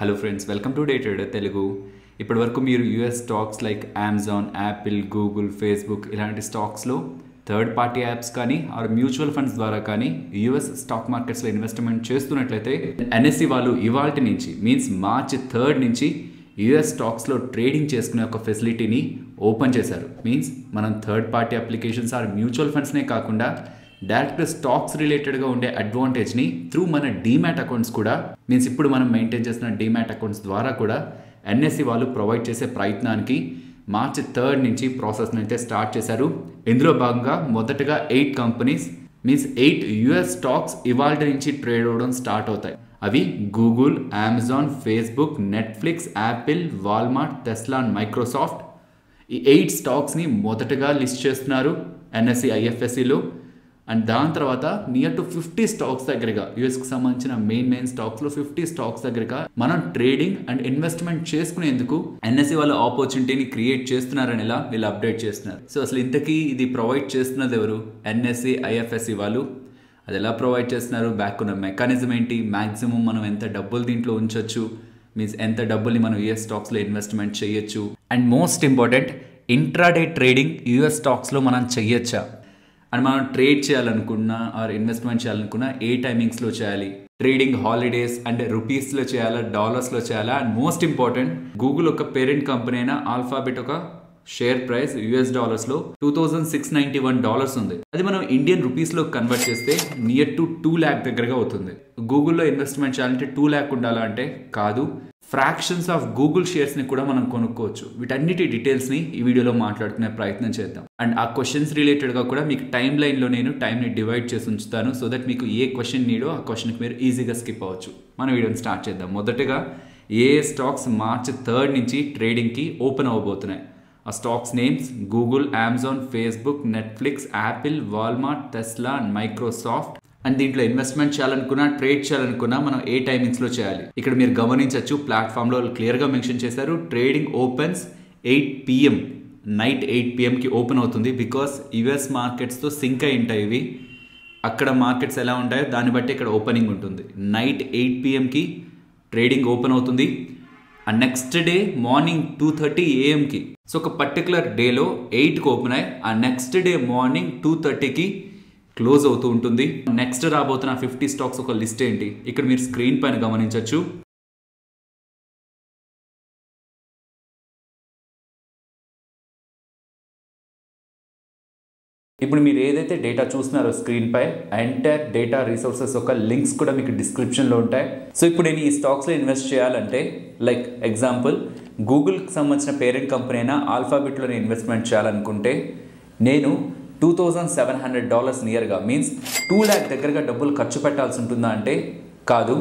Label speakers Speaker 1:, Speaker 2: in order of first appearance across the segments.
Speaker 1: Hello friends, welcome to day trader Telugu. ఇప్పటివరకు మీరు US stocks like Amazon, Apple, Google, Facebook ఇలాంటి స్టాక్స్లో third party apps కానీ are mutual funds ద్వారా కానీ యూఎస్ స్టాక్ మార్కెట్స్లో ఇన్వెస్ట్మెంట్ చేస్తున్నట్లయితే ఎన్ఎస్సి వాళ్ళు ఇవాల్టి నుంచి మీన్స్ మార్చ్ 3 నుంచి యూఎస్ స్టాక్స్లో ట్రేడింగ్ చేసుకునే ఒక ఫెసిలిటీని ఓపెన్ చేశారు. మీన్స్ మనం third party applications or mutual ఫండ్స్నే కాకుండా డైరెక్ట్ స్టాక్స్ రిలేటెడ్గా ఉండే అడ్వాంటేజ్ని త్రూ మన డీమ్యాట్ అకౌంట్స్ కూడా మీన్స్ ఇప్పుడు మనం మెయింటైన్ చేస్తున్న డీమ్యాట్ అకౌంట్స్ ద్వారా కూడా ఎన్ఎస్సి వాళ్ళు ప్రొవైడ్ చేసే ప్రయత్నానికి మార్చ్ 3 నుంచి ప్రాసెస్ని అయితే స్టార్ట్ చేశారు. ఇందులో భాగంగా మొదటగా 8 కంపెనీస్ మీన్స్ 8 యూఎస్ స్టాక్స్ ఇవాళ నుంచి ట్రేడ్ అవ్వడం స్టార్ట్ అవుతాయి. అవి Google, Amazon, Facebook, Netflix, Apple, Walmart, Tesla and Microsoft. ఈ 8 స్టాక్స్ని మొదటగా లిస్ట్ చేస్తున్నారు ఎన్ఎస్సి ఐఎఫ్ఎస్సిలో. అండ్ దాని తర్వాత నియర్ టు 50 స్టాక్స్ దగ్గరగా యూఎస్కి సంబంధించిన మెయిన్ స్టాక్స్లో 50 స్టాక్స్ దగ్గరగా మనం ట్రేడింగ్ అండ్ ఇన్వెస్ట్మెంట్ చేసుకునేందుకు ఎన్ఎస్సి వాళ్ళ ఆపర్చునిటీని క్రియేట్ చేస్తున్నారని ఇలా వీళ్ళు అప్డేట్ చేస్తున్నారు. సో అసలు ఇంతకీ ఇది ప్రొవైడ్ చేస్తున్నది ఎవరు? ఎన్ఎస్సి ఐఎఫ్ఎస్సి వాళ్ళు. అది ఎలా ప్రొవైడ్ చేస్తున్నారు, బ్యాక్ ఉన్న మెకానిజం ఏంటి, మ్యాక్సిమం మనం ఎంత డబ్బులు దీంట్లో ఉంచవచ్చు, మీన్స్ ఎంత డబ్బుల్ని మనం యూఎస్ స్టాక్స్లో ఇన్వెస్ట్మెంట్ చేయొచ్చు, and most important intraday trading US స్టాక్స్లో మనం చెయ్యొచ్చా, అండ్ మనం ట్రేడ్ చేయాలనుకున్నా ఆర్ ఇన్వెస్ట్మెంట్ చేయాలనుకున్నా ఏ టైమింగ్స్లో చేయాలి, ట్రేడింగ్ హాలిడేస్ అండ్ రూపీస్లో చేయాలా, డాలర్స్లో చేయాలా, అండ్ మోస్ట్ ఇంపార్టెంట్ గూగుల్ ఒక పేరెంట్ కంపెనీ అయిన ఆల్ఫాబెట్ ఒక షేర్ ప్రైస్ యూఎస్ డాలర్స్లో $2,691 ఉంది. అది మనం ఇండియన్ రూపీస్లో కన్వర్ట్ చేస్తే నియర్ టు 2 lakh దగ్గరగా అవుతుంది. గూగుల్లో ఇన్వెస్ట్మెంట్ చేయాలంటే 2 lakh ఉండాలా అంటే కాదు, ఫ్రాక్షన్స్ ఆఫ్ గూగుల్ షేర్స్ని కూడా మనం కొనుక్కోవచ్చు. వీటన్నిటి డీటెయిల్స్ని ఈ వీడియోలో మాట్లాడుకునే ప్రయత్నం చేద్దాం. అండ్ ఆ క్వశ్చన్స్ రిలేటెడ్గా కూడా మీకు టైం లైన్లో నేను టైంని డివైడ్ చేసి ఉంచుతాను, సో దట్ మీకు ఏ క్వశ్చన్ నీడో ఆ క్వశ్చన్కి మీరు ఈజీగా స్కిప్ అవ్వచ్చు. మన వీడియోని స్టార్ట్ చేద్దాం. మొదటగా ఏ స్టాక్స్ మార్చ్ 3 నుంచి ట్రేడింగ్కి ఓపెన్ అవ్వబోతున్నాయి. ఆ stocks names Google, Amazon, Facebook, Netflix, Apple, Walmart, Tesla and Microsoft. And దీంట్లో ఇన్వెస్ట్మెంట్ చేయాలనుకున్నా ట్రేడ్ చేయాలనుకున్నా మనం ఏ టైమింగ్స్లో చేయాలి. ఇక్కడ మీరు గమనించవచ్చు, ప్లాట్ఫామ్లో క్లియర్గా మెన్షన్ చేశారు ట్రేడింగ్ ఓపెన్స్ 8 PM నైట్ 8 PMకి ఓపెన్ అవుతుంది. బికాస్ యుఎస్ మార్కెట్స్తో సింక్ అయి ఉంటాయి ఇవి. అక్కడ మార్కెట్స్ ఎలా ఉంటాయో దాన్ని బట్టి ఇక్కడ ఓపెనింగ్ ఉంటుంది. నైట్ 8 PMకి ట్రేడింగ్ ఓపెన్ అవుతుంది. అండ్ నెక్స్ట్ డే మార్నింగ్ 2:30 AMకి. సో ఒక పర్టికులర్ డేలో 8కి ఓపెన్ అయ్యి ఆ నెక్స్ట్ డే మార్నింగ్ 2:30కి క్లోజ్ అవుతూ ఉంటుంది. నెక్స్ట్ రాబోతున్న 50 స్టాక్స్ ఒక లిస్ట్ ఏంటి ఇక్కడ మీరు స్క్రీన్ పైన గమనించవచ్చు. ఇప్పుడు మీరు ఏదైతే డేటా చూస్తున్నారో స్క్రీన్ పై ఎంటైర్ డేటా రిసోర్సెస్ ఒక లింక్స్ కూడా మీకు డిస్క్రిప్షన్లో ఉంటాయి. సో ఇప్పుడు నేను ఈ స్టాక్స్లో ఇన్వెస్ట్ చేయాలంటే లైక్ ఎగ్జాంపుల్ గూగుల్కి సంబంధించిన పేరెంట్ కంపెనీ అయినా ఆల్ఫాబెట్లో నేను ఇన్వెస్ట్మెంట్ చేయాలనుకుంటే నేను $2,700 నియర్గా మీన్స్ 2 lakh దగ్గరగా డబ్బులు ఖర్చు పెట్టాల్సి ఉంటుందా అంటే కాదు.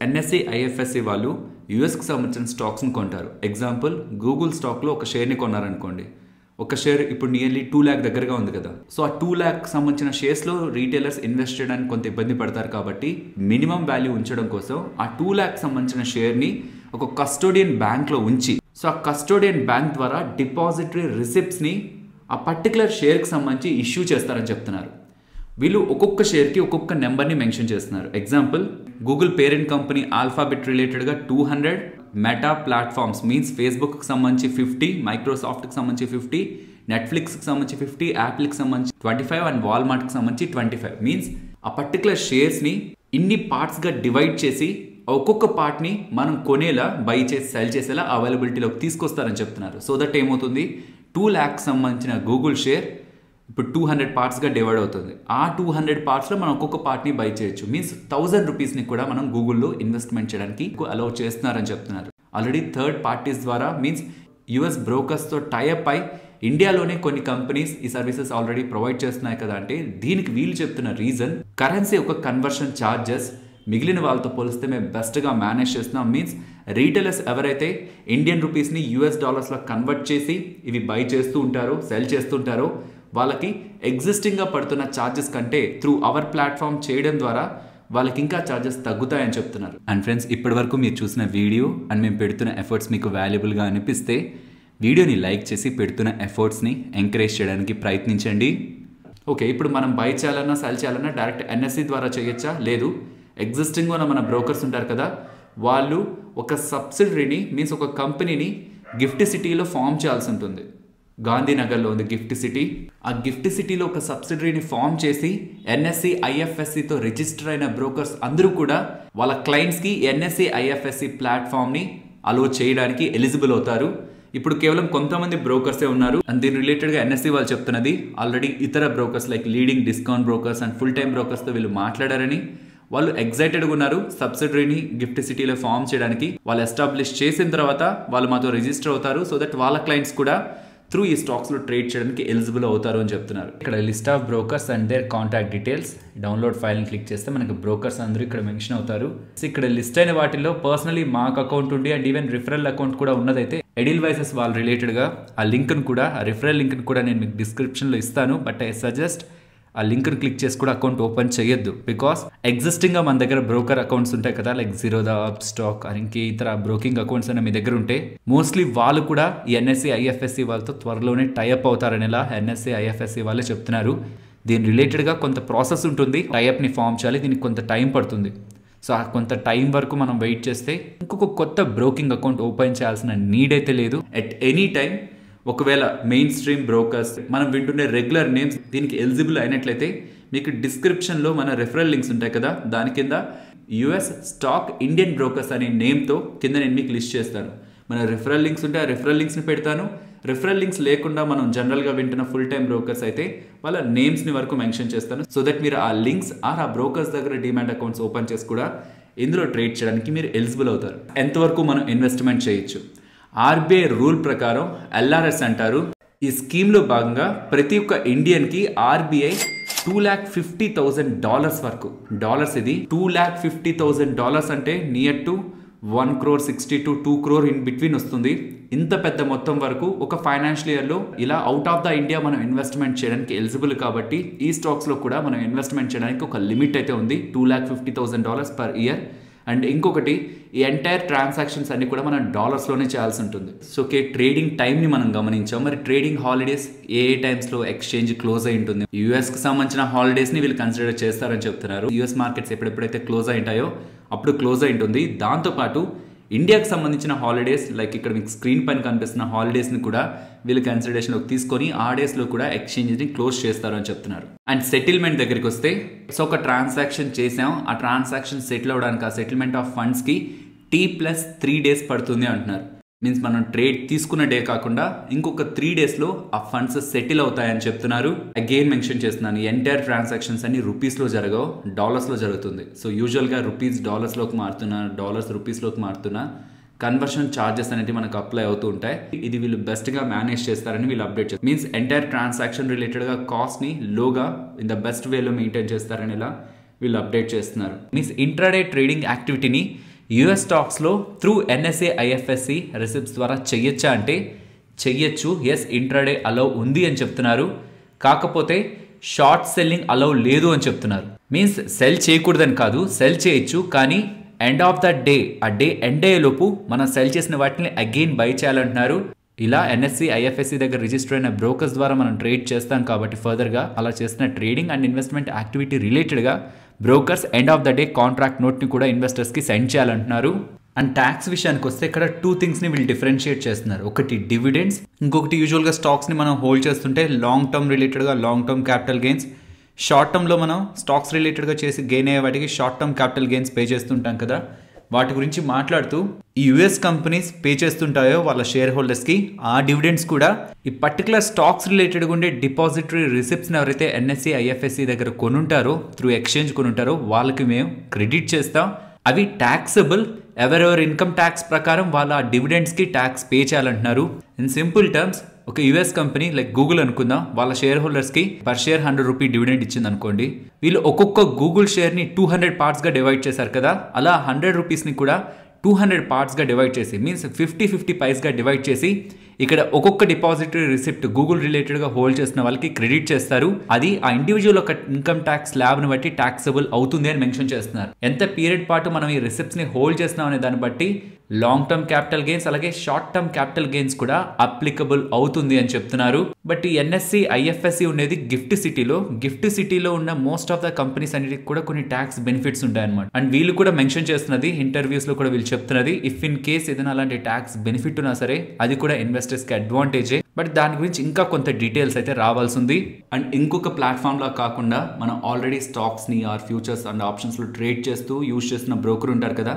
Speaker 1: ఎన్ఎస్సి ఐఎఫ్ఎస్సి వాళ్ళు యూఎస్కి సంబంధించిన స్టాక్స్ని కొంటారు. ఎగ్జాంపుల్ గూగుల్ స్టాక్లో ఒక షేర్ని కొన్నారనుకోండి, ఒక షేర్ ఇప్పుడు నియర్లీ 2 lakh దగ్గరగా ఉంది కదా. సో ఆ 2 lakh సంబంధించిన షేర్స్లో రీటైలర్స్ ఇన్వెస్ట్ చేయడానికి కొంత ఇబ్బంది పడతారు కాబట్టి మినిమం వాల్యూ ఉంచడం కోసం ఆ 2 lakh సంబంధించిన షేర్ని ఒక కస్టోడియన్ బ్యాంక్లో ఉంచి సో ఆ కస్టోడియన్ బ్యాంక్ ద్వారా డిపాజిటరీ రిసిప్ట్స్ని ఆ పర్టికులర్ షేర్కి సంబంధించి ఇష్యూ చేస్తారని చెప్తున్నారు. వీళ్ళు ఒక్కొక్క షేర్కి ఒక్కొక్క నెంబర్ని మెన్షన్ చేస్తున్నారు. Example Google parent company alphabet రిలేటెడ్గా 200, మెటా ప్లాట్ఫామ్స్ మీన్స్ ఫేస్బుక్కి సంబంధించి 50, మైక్రోసాఫ్ట్కి సంబంధించి 50, నెట్ఫ్లిక్స్కి సంబంధించి 50, యాపిల్కి సంబంధించి 25 అండ్ వాల్మార్ట్కి సంబంధించి 25. మీన్స్ ఆ పర్టికులర్ షేర్స్ని ఇన్ని పార్ట్స్గా డివైడ్ చేసి ఒక్కొక్క పార్ట్ని మనం కొనేలా బై చేసి సెల్ చేసేలా అవైలబిలిటీలోకి తీసుకొస్తారని చెప్తున్నారు. సో దట్ ఏమవుతుంది 2 lakh సంబంధించిన గూగుల్ షేర్ ఇప్పుడు 200 పార్ట్స్గా డివైడ్ అవుతుంది. ఆ 200 పార్ట్స్లో మనం ఒక్కొక్క పార్ట్ని బై చేయొచ్చు. మీన్స్ 1000 రూపీస్ని కూడా మనం గూగుల్లో ఇన్వెస్ట్మెంట్ చేయడానికి అలౌ చేస్తున్నారని చెప్తున్నారు. ఆల్రెడీ థర్డ్ పార్టీస్ ద్వారా మీన్స్ యుఎస్ బ్రోకర్స్తో టైఅప్ అయి ఇండియాలోనే కొన్ని కంపెనీస్ ఈ సర్వీసెస్ ఆల్రెడీ ప్రొవైడ్ చేస్తున్నాయి కదా. అంటే దీనికి వీళ్ళు చెప్తున్న రీజన్ కరెన్సీ ఒక కన్వర్షన్ ఛార్జెస్ మిగిలిన వాళ్ళతో పోలిస్తే మేము బెస్ట్గా మేనేజ్ చేస్తున్నాం. మీన్స్ రీటైలర్స్ ఎవరైతే ఇండియన్ రూపీస్ని యూఎస్ డాలర్స్లో కన్వర్ట్ చేసి ఇవి బై చేస్తూ ఉంటారో సెల్ చేస్తుంటారో వాళ్ళకి ఎగ్జిస్టింగ్గా పడుతున్న ఛార్జెస్ కంటే త్రూ అవర్ ప్లాట్ఫామ్ చేయడం ద్వారా వాళ్ళకి ఇంకా ఛార్జెస్ తగ్గుతాయని చెప్తున్నారు. అండ్ ఫ్రెండ్స్, ఇప్పటి వరకు మీరు చూసిన వీడియో అండ్ మేము పెడుతున్న ఎఫర్ట్స్ మీకు వాల్యుబుల్గా అనిపిస్తే వీడియోని లైక్ చేసి పెడుతున్న ఎఫర్ట్స్ని ఎంకరేజ్ చేయడానికి ప్రయత్నించండి. ఓకే, ఇప్పుడు మనం బై చేయాలన్నా సెల్ చేయాలన్నా డైరెక్ట్ ఎన్ఎస్సి ద్వారా చేయొచ్చా? లేదు, ఎగ్జిస్టింగ్గా మన బ్రోకర్స్ ఉంటారు కదా, వాళ్ళు ఒక సబ్సిడరీని మీన్స్ ఒక కంపెనీని గిఫ్ట్ సిటీలో ఫామ్ చేయాల్సి ఉంటుంది. గాంధీనగర్లో ఉంది గిఫ్ట్ సిటీ. ఆ గిఫ్ట్ సిటీలో ఒక సబ్సిడరీని ఫామ్ చేసి NSE IFSCతో రిజిస్టర్ అయిన బ్రోకర్స్ అందరూ కూడా వాళ్ళ క్లయింట్స్కి NSE IFSC ప్లాట్ఫామ్ని అలో చేయడానికి ఎలిజిబుల్ అవుతారు. ఇప్పుడు కేవలం కొంతమంది బ్రోకర్సే ఉన్నారు అండ్ దీని రిలేటెడ్గా NSE వాళ్ళు చెప్తున్నది ఆల్రెడీ ఇతర brokers like leading discount brokers and full time బ్రోకర్స్తో వీళ్ళు మాట్లాడారని, వాళ్ళు ఎగ్జైటెడ్గా ఉన్నారు సబ్సిడరీని గిఫ్ట్ సిటీలో ఫామ్ చేయడానికి. వాళ్ళు ఎస్టాబ్లిష్ చేసిన తర్వాత వాళ్ళు మాతో రిజిస్టర్ అవుతారు సో దట్ వాళ్ళ క్లయింట్స్ కూడా త్రూ ఈ స్టాక్స్లో ట్రేడ్ చేయడానికి ఎలిజిబుల్ అవుతారు అని చెప్తున్నారు. ఇక్కడ list of brokers and their contact details download ఫైల్ని క్లిక్ చేస్తే మనకి బ్రోకర్స్ అందరూ ఇక్కడ మెన్షన్ అవుతారు. ఇక్కడ లిస్ట్ అయిన వాటిల్లో పర్సనలీ మాకు అకౌంట్ ఉండి అండ్ ఈవెన్ రిఫరల్ అకౌంట్ కూడా ఉన్నదైతే ఎడిల్వైసెస్ వాళ్ళ రిలేటెడ్గా ఆ లింక్ను కూడా ఆ రిఫరల్ లింక్ని కూడా నేను మీకు డిస్క్రిప్షన్లో ఇస్తాను. బట్ ఐ సజెస్ట్ ఆ లింక్ని క్లిక్ చేసి కూడా అకౌంట్ ఓపెన్ చేయొద్దు. బికాస్ ఎగ్జిస్టింగ్గా మన దగ్గర బ్రోకర్ అకౌంట్స్ ఉంటాయి కదా లైక్ జీరోదా, అప్ స్టాక్ అని ఇంకే ఇతర బ్రోకింగ్ అకౌంట్స్ అనే మీ దగ్గర ఉంటే మోస్ట్లీ వాళ్ళు కూడా ఈ NSE IFSC వాళ్ళతో త్వరలోనే టైఅప్ అవుతారని ఇలా NSE IFSC వాళ్ళే చెప్తున్నారు. దీని రిలేటెడ్గా కొంత ప్రాసెస్ ఉంటుంది, టైఅప్ని ఫామ్ చేయాలి, దీనికి కొంత టైం పడుతుంది. సో ఆ కొంత టైం వరకు మనం వెయిట్ చేస్తే ఇంకొక కొత్త బ్రోకింగ్ అకౌంట్ ఓపెన్ చేయాల్సిన నీడ్ అయితే లేదు. ఎట్ ఎనీ టైం ఒకవేళ మెయిన్ స్ట్రీమ్ బ్రోకర్స్ మనం వింటున్న రెగ్యులర్ నేమ్స్ దీనికి ఎలిజిబుల్ అయినట్లయితే మీకు డిస్క్రిప్షన్లో మన రెఫరల్ లింక్స్ ఉంటాయి కదా, దాని కింద US స్టాక్ ఇండియన్ బ్రోకర్స్ అనే నేమ్తో కింద నేను మీకు లిస్ట్ చేస్తాను. మన రెఫరల్ లింక్స్ ఉంటే ఆ రెఫరల్ లింక్స్ని పెడతాను. రెఫరల్ లింక్స్ లేకుండా మనం జనరల్గా వింటున్న ఫుల్ టైం బ్రోకర్స్ అయితే వాళ్ళ నేమ్స్ని వరకు మెన్షన్ చేస్తాను సో దట్ మీరు ఆ లింక్స్ ఆ బ్రోకర్స్ దగ్గర డిమాట్ అకౌంట్స్ ఓపెన్ చేసి కూడా ఇందులో ట్రేడ్ చేయడానికి మీరు ఎలిజిబుల్ అవుతారు. ఎంతవరకు మనం ఇన్వెస్ట్మెంట్ చేయొచ్చు? RBI రూల్ ప్రకారం LRS అంటారు. ఈ స్కీమ్లో భాగంగా ప్రతి ఒక్క ఇండియన్కి RBI $250,000 వరకు డాలర్స్, ఇది $250,000 అంటే near to 1 crore 60 to 2 crore in between వస్తుంది. ఇంత పెద్ద మొత్తం వరకు ఒక ఫైనాన్షియల్ ఇయర్లో ఇలా అవుట్ ఆఫ్ ద ఇండియా మనం ఇన్వెస్ట్మెంట్ చేయడానికి ఎలిజిబుల్. కాబట్టి ఈ స్టాక్స్లో కూడా మనం ఇన్వెస్ట్మెంట్ చేయడానికి ఒక లిమిట్ అయితే ఉంది, $250,000 పర్ ఇయర్. అండ్ ఇంకొకటి ఈ ఎంటైర్ ట్రాన్సాక్షన్స్ అన్ని కూడా మనం డాలర్స్లోనే చేయాల్సి ఉంటుంది. సో ట్రేడింగ్ టైంని మనం గమనించాం. మరి ట్రేడింగ్ హాలిడేస్ ఏ టైమ్స్లో ఎక్స్చేంజ్ క్లోజ్ అయి ఉంటుంది? యూఎస్కి సంబంధించిన హాలిడేస్ని వీళ్ళు కన్సిడర్ చేస్తారని చెప్తున్నారు. US మార్కెట్స్ ఎప్పుడెప్పుడైతే క్లోజ్ అయి ఉంటాయో అప్పుడు క్లోజ్ అయి ఉంటుంది. దాంతోపాటు ఇండియాకి సంబంధించిన హాలిడేస్ లైక్ ఇక్కడ మీకు స్క్రీన్ పైన కనిపిస్తున్న హాలిడేస్ని కూడా వీళ్ళు కన్సిడరేషన్లోకి తీసుకొని ఆ డేస్లో కూడా ఎక్స్చేంజ్ని క్లోజ్ చేస్తారు అని చెప్తున్నారు. అండ్ సెటిల్మెంట్ దగ్గరికి వస్తే సో ఒక ట్రాన్సాక్షన్ చేసాం, ఆ ట్రాన్సాక్షన్ సెటిల్ అవ్వడానికి ఆ సెటిల్మెంట్ ఆఫ్ ఫండ్స్కి T+3 days పడుతుంది అంటున్నారు. మీన్స్ మనం ట్రేడ్ తీసుకున్న డే కాకుండా ఇంకొక 3 daysలో ఆ ఫండ్స్ సెటిల్ అవుతాయని చెప్తున్నారు. అగైన్ మెన్షన్ చేస్తున్నాను, ఎంటైర్ ట్రాన్సాక్షన్స్ అన్ని రూపీస్లో జరగవు, డాలర్స్లో జరుగుతుంది. సో యూజువల్గా రూపీస్ డాలర్స్లోకి మారుతున్నా, డాలర్స్ రూపీస్లోకి మారుతున్నా కన్వర్షన్ ఛార్జెస్ అనేవి మనకు అప్లై అవుతూ ఉంటాయి. ఇది వీళ్ళు బెస్ట్గా మేనేజ్ చేస్తారని వీళ్ళు అప్డేట్ చేస్తారు. మీన్స్ ఎంటైర్ ట్రాన్సాక్షన్ రిలేటెడ్గా కాస్ట్ని లోగా ఇన్ ద బెస్ట్ వేలో మెయింటైన్ చేస్తారని ఇలా వీళ్ళు అప్డేట్ చేస్తున్నారు. మీన్స్ ఇంట్రాడే ట్రేడింగ్ యాక్టివిటీని US స్టాక్స్లో త్రూ NSE IFSC రిసిప్ట్స్ ద్వారా చెయ్యొచ్చా అంటే చెయ్యొచ్చు. ఎస్, ఇంట్రాడే అలౌ ఉంది అని చెప్తున్నారు. కాకపోతే షార్ట్ సెల్లింగ్ అలౌ లేదు అని చెప్తున్నారు. మీన్స్ సెల్ చేయకూడదని కాదు, సెల్ చేయొచ్చు, కానీ ఎండ్ ఆఫ్ ద డే ఆ డే ఎండ్ అయ్యేలోపు మనం సెల్ చేసిన వాటిని అగైన్ బై చేయాలంటున్నారు. ఇలా NSE IFSC దగ్గర రిజిస్టర్ అయిన బ్రోకర్స్ ద్వారా మనం ట్రేడ్ చేస్తాం కాబట్టి ఫర్దర్గా అలా చేసిన ట్రేడింగ్ అండ్ ఇన్వెస్ట్మెంట్ యాక్టివిటీ రిలేటెడ్గా brokers end of the day contract నోట్ని కూడా ఇన్వెస్టర్స్కి సెండ్ చేయాలంటున్నారు. అండ్ ట్యాక్స్ విషయానికి వస్తే ఇక్కడ 2 థింగ్స్ని వీళ్ళు డిఫరెన్షియేట్ చేస్తున్నారు. ఒకటి డివిడెండ్స్, ఇంకొకటి యూజువల్గా స్టాక్స్ని మనం హోల్డ్ చేస్తుంటే లాంగ్ టర్మ్ రిలేటెడ్గా long term capital gains, short టర్మ్లో మనం స్టాక్స్ రిలేటెడ్గా చేసి గెయిన్ అయ్యే వాటికి short term capital gains pay చేస్తుంటాం కదా, వాటి గురించి మాట్లాడుతూ ఈ US కంపెనీస్ పే చేస్తుంటాయో వాళ్ళ షేర్ హోల్డర్స్కి ఆ డివిడెండ్స్ కూడా ఈ పర్టికులర్ స్టాక్స్ రిలేటెడ్గా ఉండే డిపాజిటరీ రిసిప్ట్స్ని ఎవరైతే NSE IFSC దగ్గర కొనుంటారో త్రూ ఎక్స్చేంజ్ కొనుంటారో వాళ్ళకి మేము క్రెడిట్ చేస్తాం. అవి ట్యాక్సబుల్, ఎవరెవరి ఇన్కమ్ ట్యాక్స్ ప్రకారం వాళ్ళ ఆ డివిడెండ్స్కి ట్యాక్స్ పే చేయాలంటున్నారు. ఇన్ సింపుల్ టర్మ్స్ ఒక US కంపెనీ లైక్ గూగుల్ అనుకుందాం, వాళ్ళ షేర్ హోల్డర్స్కి పర్ షేర్ 100 రూపీ డివిడెండ్ ఇచ్చింది అనుకోండి. వీళ్ళు ఒక్కొక్క గూగుల్ షేర్ని 200 పార్ట్స్గా డివైడ్ చేశారు కదా, అలా 100 రూపీస్ని కూడా 200 పార్ట్స్గా డివైడ్ చేసి మీన్స్ 50-50 పైస్గా డివైడ్ చేసి ఇక్కడ ఒక్కొక్క డిపాజిటరీ రిసిప్ట్ గూగుల్ రిలేటెడ్గా హోల్డ్ చేసిన వాళ్ళకి క్రెడిట్ చేస్తారు. అది ఆ ఇండివిజువల్ ఒక ఇన్కమ్ ట్యాక్స్ స్లాబ్ని బట్టి ట్యాక్సబుల్ అవుతుంది అని మెన్షన్ చేస్తున్నారు. ఎంత పీరియడ్ పాటు మనం ఈ రిసిప్ట్స్ని హోల్డ్ చేస్తున్నాం అనే దాన్ని బట్టి లాంగ్ టర్మ్ క్యాపిటల్ గెయిన్స్ అలాగే షార్ట్ టర్మ్ క్యాపిటల్ గెయిన్స్ కూడా అప్లికబుల్ అవుతుంది అని చెప్తున్నారు. బట్ ఈ ఎన్ఎస్సి ఐఎఫ్ఎస్సి ఉండేది గిఫ్ట్ సిటీలో ఉన్న మోస్ట్ ఆఫ్ ద కంపెనీస్ అన్నిటికి కూడా కొన్ని ట్యాక్స్ బెనిఫిట్స్ ఉంటాయన్నమాట. అండ్ వీళ్ళు కూడా మెన్షన్ చేస్తున్నది ఇంటర్వ్యూస్ లో కూడా వీళ్ళు చెప్తున్నది, ఇఫ్ ఇన్ కేస్ ఏదైనా అలాంటి ట్యాక్స్ బెనిఫిట్ ఉన్నా సరే అది కూడా ఇన్వెస్టర్స్ కి అడ్వాంటేజే. బట్ దాని గురించి ఇంకా కొంత డీటెయిల్స్ అయితే రావాల్సి ఉంది. అండ్ ఇంకొక ప్లాట్ఫామ్ లా కాకుండా మనం ఆల్రెడీ స్టాక్స్ ని ఆర్ ఫ్యూచర్స్ అండ్ ఆప్షన్స్ లో ట్రేడ్ చేస్తూ యూజ్ చేస్తున్న బ్రోకర్ ఉంటారు కదా,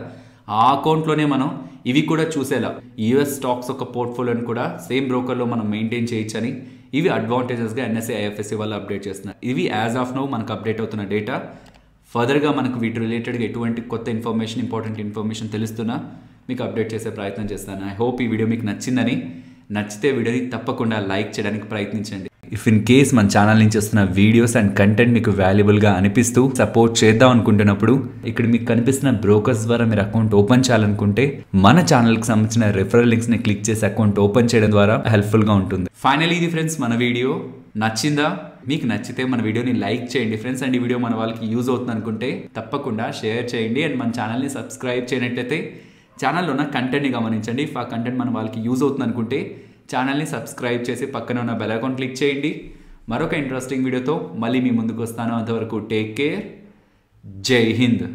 Speaker 1: ఆ అకౌంట్లోనే మనం ఇవి కూడా చూసేలా యూఎస్ స్టాక్స్ ఒక పోర్ట్ఫోలియోని కూడా సేమ్ బ్రోకర్లో మనం మెయింటైన్ చేయొచ్చని ఇవి అడ్వాంటేజెస్గా ఎన్ఎస్సి ఐఎఫ్ఎస్సి వాళ్ళు అప్డేట్ చేస్తున్నారు. ఇవి యాజ్ ఆఫ్ నౌ మనకు అప్డేట్ అవుతున్న డేటా. ఫర్దర్గా మనకు వీటి రిలేటెడ్గా ఎటువంటి కొత్త ఇన్ఫర్మేషన్, ఇంపార్టెంట్ ఇన్ఫర్మేషన్ తెలుస్తున్నా మీకు అప్డేట్ చేసే ప్రయత్నం చేస్తాను. ఐ హోప్ ఈ వీడియో మీకు నచ్చిందని. నచ్చితే వీడియోని తప్పకుండా లైక్ చేయడానికి ప్రయత్నించండి. ఇఫ్ ఇన్ కేస్ మన ఛానల్ నుంచి వస్తున్న వీడియోస్ అండ్ కంటెంట్ మీకు వాల్యుబుల్గా అనిపిస్తూ సపోర్ట్ చేద్దాం అనుకుంటున్నప్పుడు ఇక్కడ మీకు కనిపిస్తున్న బ్రోకర్స్ ద్వారా మీరు అకౌంట్ ఓపెన్ చేయాలనుకుంటే మన ఛానల్కి సంబంధించిన రెఫరల్ లింక్స్ని క్లిక్ చేసి అకౌంట్ ఓపెన్ చేయడం ద్వారా హెల్ప్ఫుల్గా ఉంటుంది. ఫైనలీ ఇది ఫ్రెండ్స్ మన వీడియో నచ్చిందా? మీకు నచ్చితే మన వీడియోని లైక్ చేయండి ఫ్రెండ్స్. అండ్ ఈ వీడియో మన వాళ్ళకి యూజ్ అవుతుంది అనుకుంటే తప్పకుండా షేర్ చేయండి. అండ్ మన ఛానల్ని సబ్స్క్రైబ్ చేయనట్లయితే ఛానల్లో ఉన్న కంటెంట్ని గమనించండి. ఇఫ్ ఆ కంటెంట్ మన వాళ్ళకి యూజ్ అవుతుంది అనుకుంటే ఛానల్ని సబ్స్క్రైబ్ చేసి పక్కన ఉన్న బెల్ ఐకాన్ క్లిక్ చేయండి. మరొక ఇంట్రెస్టింగ్ వీడియోతో మళ్ళీ మీ ముందుకు వస్తాను. అంతవరకు టేక్ కేర్. జై హింద్.